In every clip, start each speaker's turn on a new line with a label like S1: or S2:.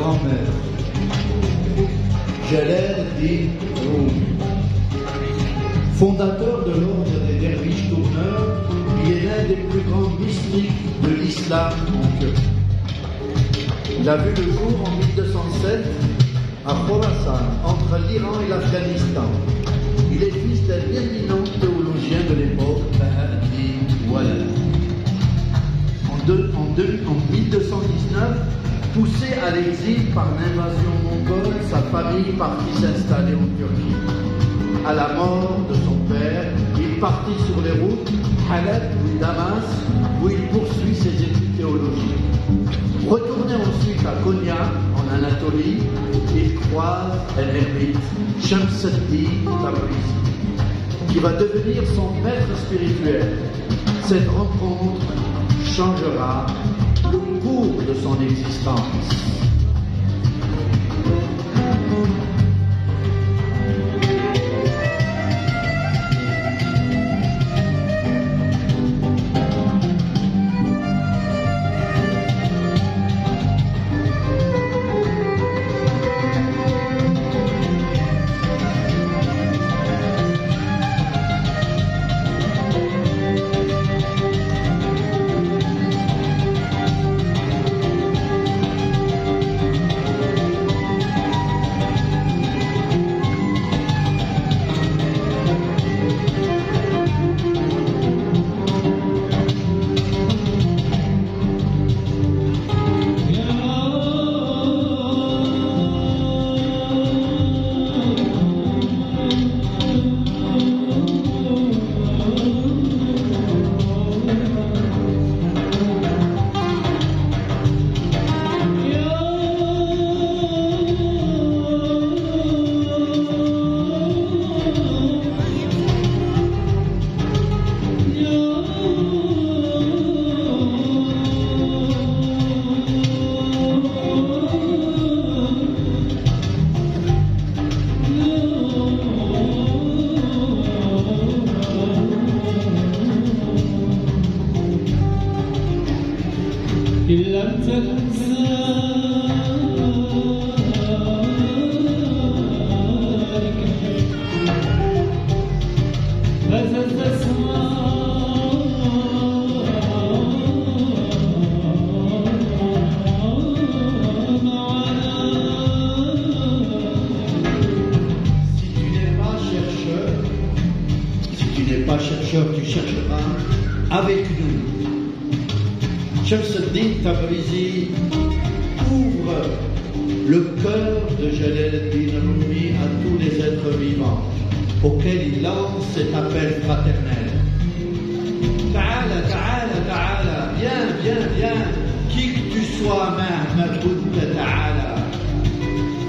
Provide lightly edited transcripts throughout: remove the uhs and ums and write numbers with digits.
S1: grand maître, Jalaluddin Rumi. Fondateur de l'ordre des derviches tourneurs, il est l'un des plus grands mystiques de l'islam en Turquie. Il a vu le jour en 1207 à Khorasan, entre l'Iran et l'Afghanistan. Il est fils d'un éminent théologien de l'époque, Baha'u'ddin Wallah. En 1219, poussé à l'exil par l'invasion mongole, sa famille partit s'installer en Turquie. À la mort de son père, il partit sur les routes Halep ou Damas, où il poursuit ses études théologiques. Retourné ensuite à Konya, en Anatolie, il croise un ermite, Shamsuddin Tabrizi, qui va devenir son maître spirituel. Cette rencontre changera le cours de son existence. Tu chercheras avec nous. Shamsuddin Tabrizi ouvre le cœur de Jalaluddin Rumi à tous les êtres vivants, auxquels il lance cet appel fraternel. Ta'ala, ta'ala, ta'ala, viens, qui que tu sois, Mahmoud ta'ala,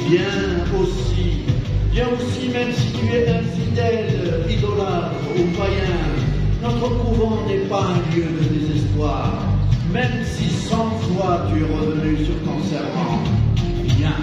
S1: viens aussi, même si tu es infidèle, idolâtre ou païen. Notre couvent n'est pas un lieu de désespoir, même si 100 fois tu es revenu sur ton serment. Viens.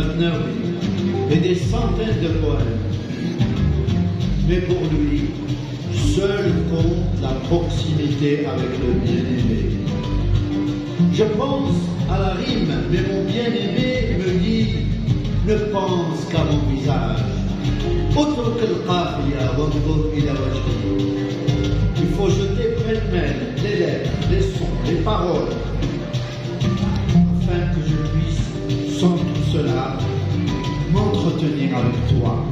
S1: Matnaoui et des centaines de poèmes. Mais pour lui, seul compte la proximité avec le bien-aimé. Je pense à la rime, mais mon bien-aimé me dit ne pense qu'à mon visage. Autre que le qafiya, il faut jeter pêle-mêle les lettres, les sons, les paroles, afin que je puisse, sans tout cela, m'entretenir avec toi.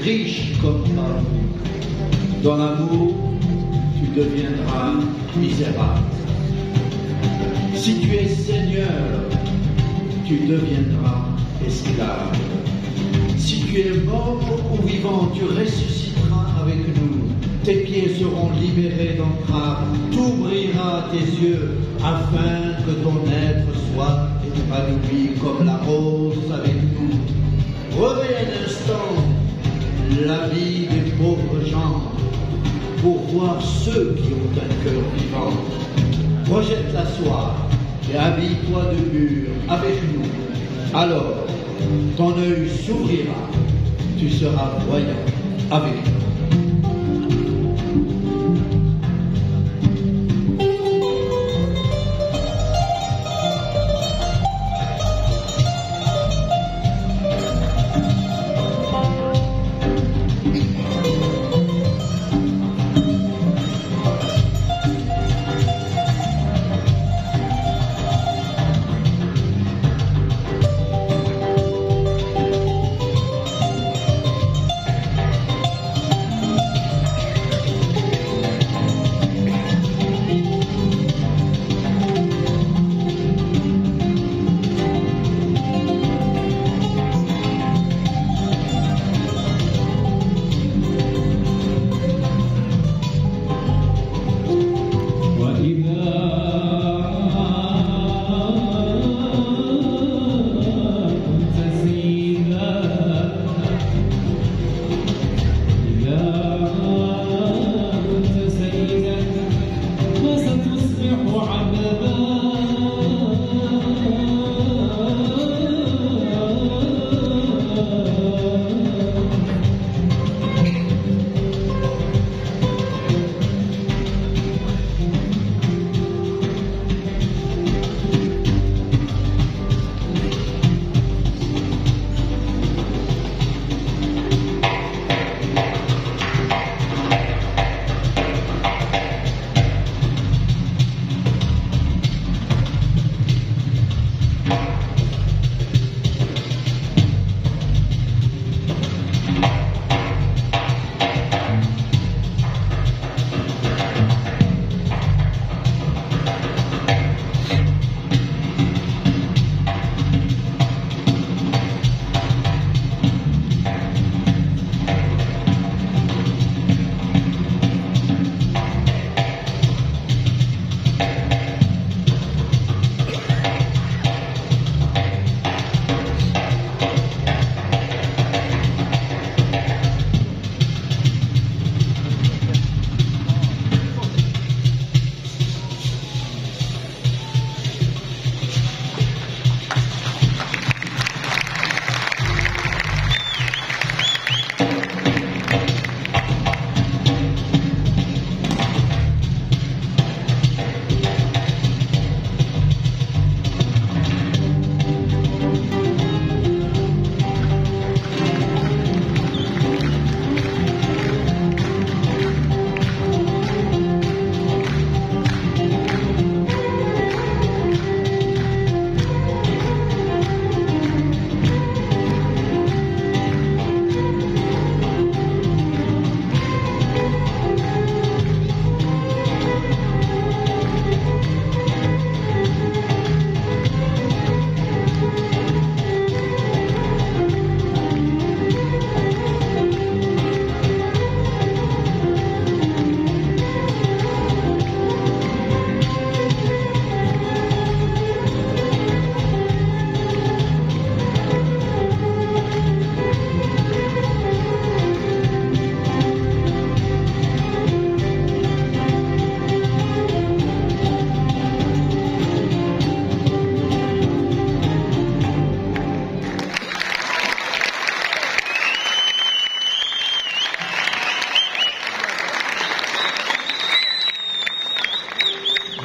S1: Riche comme l'amour. Dans l'amour, tu deviendras misérable. Si tu es seigneur, tu deviendras esclave. Si tu es mort ou vivant, tu ressusciteras avec nous. Tes pieds seront libérés d'entraves, t'ouvrira tes yeux afin que ton être soit épanoui comme la rose avec nous. Remets un instant la vie des pauvres gens pour voir ceux qui ont un cœur vivant. Projette la soie et habille-toi de mûr avec nous. Alors, ton œil s'ouvrira, tu seras voyant avec nous.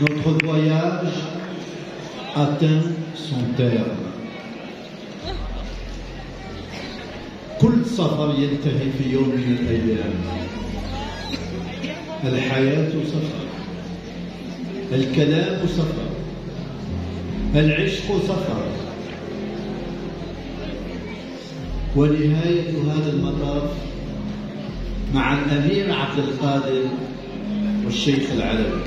S1: Notre voyage atteint son terme. كل سفر ينتهي في يوم من الأيام. الحياة سفر، الكلام سفر، العشق سفر، ونهاية هذا المطاف مع الأمير عبد القادر والشيخ العلوي.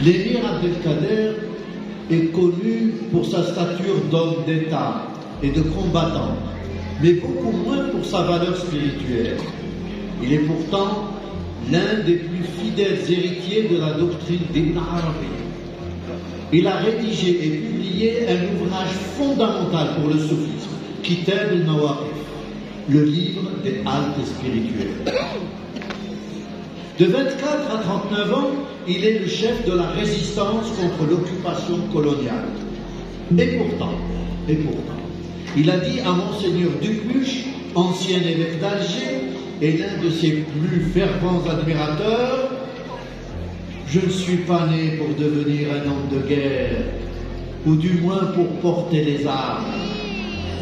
S1: L'émir Abdelkader est connu pour sa stature d'homme d'État et de combattant, mais beaucoup moins pour sa valeur spirituelle. Il est pourtant l'un des plus fidèles héritiers de la doctrine d'Ibn Arabi. Il a rédigé et publié un ouvrage fondamental pour le soufisme, Kitab al-Mawaqif, le livre des haltes spirituelles. De 24 à 39 ans, il est le chef de la résistance contre l'occupation coloniale. Et pourtant, il a dit à Monseigneur Dupuche, ancien évêque d'Alger et l'un de ses plus fervents admirateurs, « Je ne suis pas né pour devenir un homme de guerre, ou du moins pour porter les armes.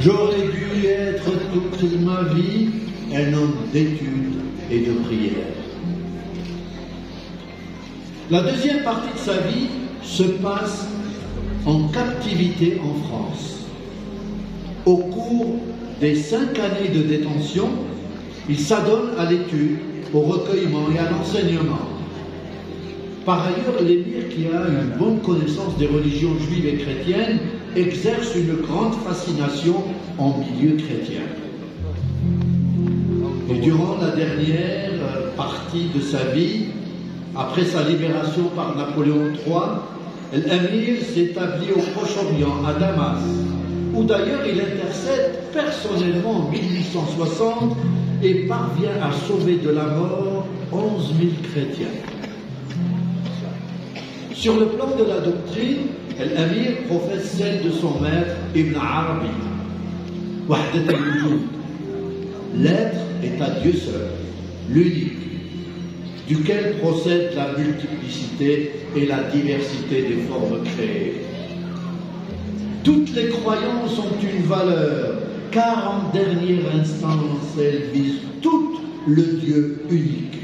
S1: J'aurais dû être toute ma vie un homme d'études et de prière. » La deuxième partie de sa vie se passe en captivité en France. Au cours des 5 années de détention, il s'adonne à l'étude, au recueillement et à l'enseignement. Par ailleurs, l'émir, qui a une bonne connaissance des religions juives et chrétiennes, exerce une grande fascination en milieu chrétien. Et durant la dernière partie de sa vie, après sa libération par Napoléon III, l'Amir s'établit au Proche-Orient, à Damas, où d'ailleurs il intercède personnellement en 1860 et parvient à sauver de la mort 11 000 chrétiens. Sur le plan de la doctrine, l'Amir professe celle de son maître Ibn Arabi. Wahdat al-Wujud. L'être est à Dieu seul, l'unique, duquel procède la multiplicité et la diversité des formes créées. Toutes les croyances ont une valeur, car en dernière instance, elles visent toutes le Dieu unique.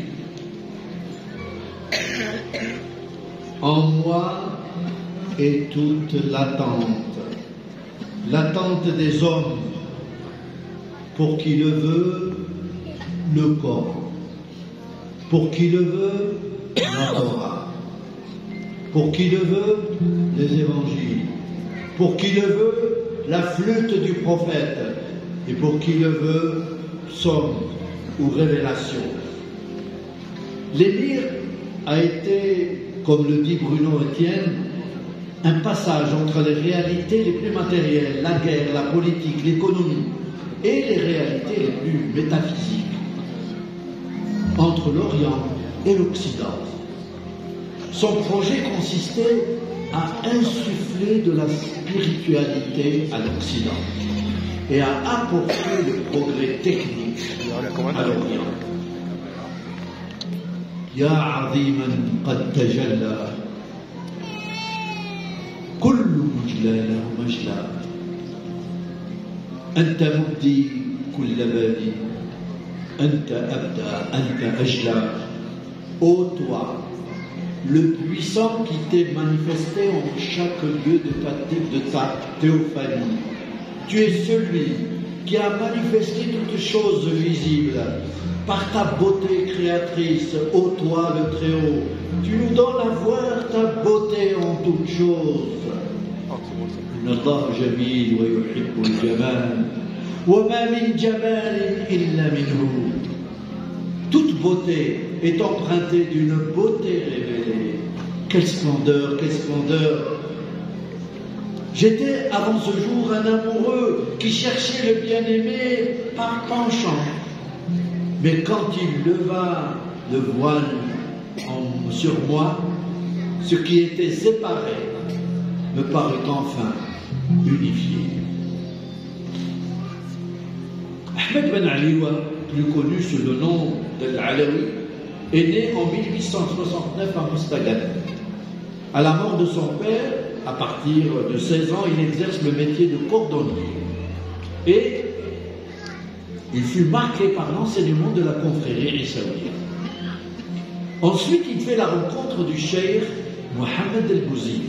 S1: En moi est toute l'attente des hommes, pour qui le veut, le Coran. Pour qui le veut, la Torah. Pour qui le veut, les évangiles. Pour qui le veut, la flûte du prophète. Et pour qui le veut, psaume ou révélation. L'émir a été, comme le dit Bruno Etienne, un passage entre les réalités les plus matérielles, la guerre, la politique, l'économie, et les réalités les plus métaphysiques, entre l'Orient et l'Occident. Son projet consistait à insuffler de la spiritualité à l'Occident et à apporter le progrès technique à l'Orient. Ya 'aziman qad tajalla kullu mujla lahu majla anta mubdi kulla badi anta abda anta ajla. Ô toi, le puissant qui t'est manifesté en chaque lieu de ta théophanie, tu es celui qui a manifesté toutes choses visibles par ta beauté créatrice, ô toi le Très-Haut. Tu nous donnes à voir ta beauté en toutes choses. Inna Allah jamil wa yuhibbu al-jamal wa ma min jamal illa minhu. Toute beauté est empruntée d'une beauté révélée. Quelle splendeur, quelle splendeur! J'étais avant ce jour un amoureux qui cherchait le bien-aimé par penchant. Mais quand il leva le voile sur moi, ce qui était séparé me parut enfin unifié. Ahmed Ben Aliwa plus connu sous le nom d'Al-Alawi, est né en 1869 à Mostaganem. À la mort de son père, à partir de 16 ans, il exerce le métier de cordonnier. Et il fut marqué par l'enseignement de la confrérie Issaouia. Ensuite, il fait la rencontre du cheikh Mohamed El-Bouzi,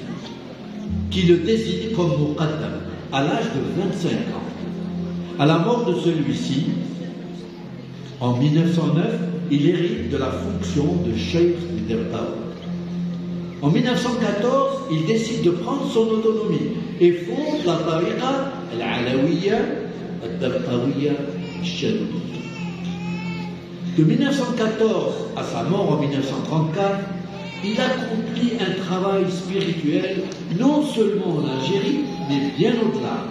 S1: qui le désigne comme Muqaddam, à l'âge de 25 ans. À la mort de celui-ci, en 1909, il hérite de la fonction de cheikh du Derbaoui. En 1914, il décide de prendre son autonomie et fonde la tariqa al-Alawiya al-Derbaouiya al-Chadouliya. De 1914 à sa mort en 1934, il accomplit un travail spirituel non seulement en Algérie, mais bien au-delà.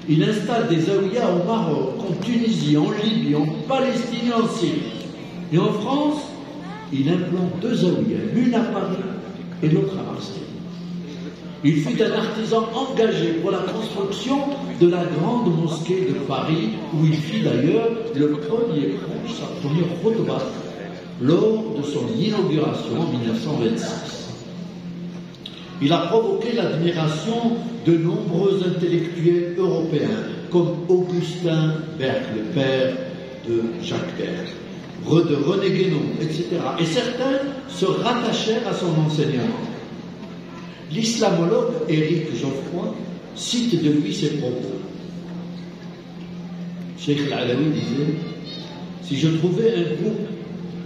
S1: Il installe des zaouïas au Maroc, en Tunisie, en Libye, en Palestine et en Syrie. Et en France, il implante 2 zaouïas, l'une à Paris et l'autre à Marseille. Il fut un artisan engagé pour la construction de la grande mosquée de Paris, où il fit d'ailleurs le premier prêche, sa première khutbah, lors de son inauguration en 1926. Il a provoqué l'admiration de nombreux intellectuels européens, comme Augustin Berg, le père de Jacques Berg, de René Guénon, etc. Et certains se rattachèrent à son enseignement. L'islamologue Éric Geoffroy cite de lui ses propos. Cheikh Al-Alawi disait: si je trouvais un groupe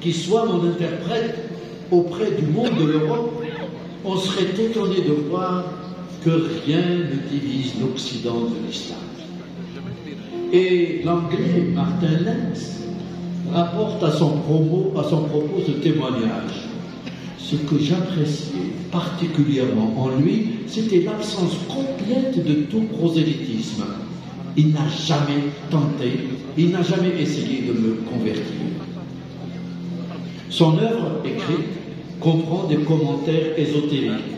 S1: qui soit mon interprète auprès du monde de l'Europe, on serait étonné de voir que rien ne divise l'Occident de l'islam. Et l'anglais Martin Lenz rapporte à son propos ce témoignage. Ce que j'appréciais particulièrement en lui, c'était l'absence complète de tout prosélytisme. Il n'a jamais tenté, il n'a jamais essayé de me convertir. Son œuvre écrite comprend des commentaires ésotériques.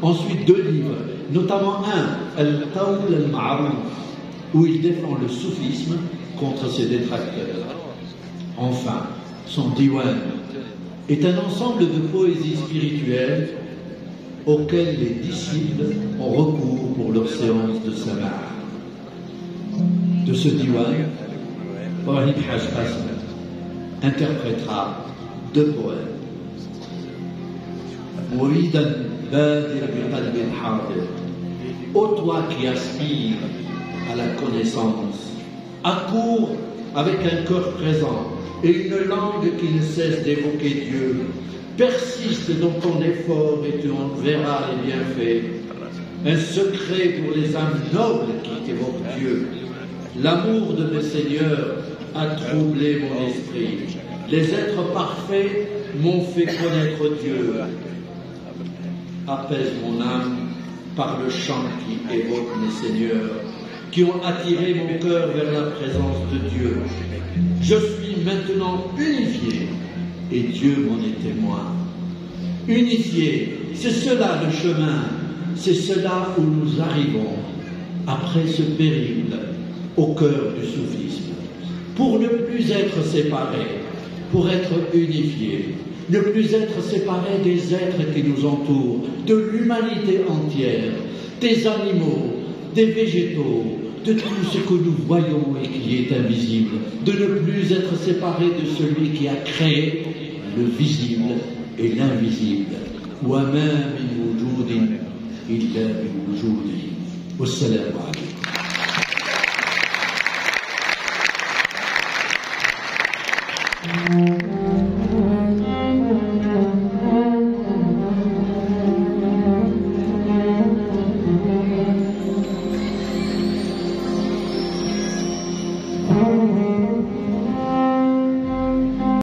S1: Ensuite 2 livres, notamment un, Al-Qawl Al-Ma'rouf, où il défend le soufisme contre ses détracteurs. Enfin, son diwan est un ensemble de poésies spirituelles auxquelles les disciples ont recours pour leur séance de salat. De ce diwan, Wahid Haj Qasem interprétera 2 poèmes. Mouridan badir biqalbin hadir. Ô toi qui aspires à la connaissance, accours avec un cœur présent et une langue qui ne cesse d'évoquer Dieu. Persiste dans ton effort et tu en verras les bienfaits. Un secret pour les âmes nobles qui évoquent Dieu. L'amour de mes seigneurs a troublé mon esprit. Les êtres parfaits m'ont fait connaître Dieu. Apaise mon âme par le chant qui évoque mes seigneurs, qui ont attiré mon cœur vers la présence de Dieu. Je suis maintenant unifié et Dieu m'en est témoin. Unifié, c'est cela le chemin, c'est cela où nous arrivons après ce périple au cœur du soufisme. Pour ne plus être séparés, pour être unifiés, ne plus être séparés des êtres qui nous entourent, de l'humanité entière, des animaux, des végétaux, de tout ce que nous voyons et qui est invisible, de ne plus être séparés de celui qui a créé le visible et l'invisible. Wa ma min wujudin illa bi wujudi. Wassalamu alaykum.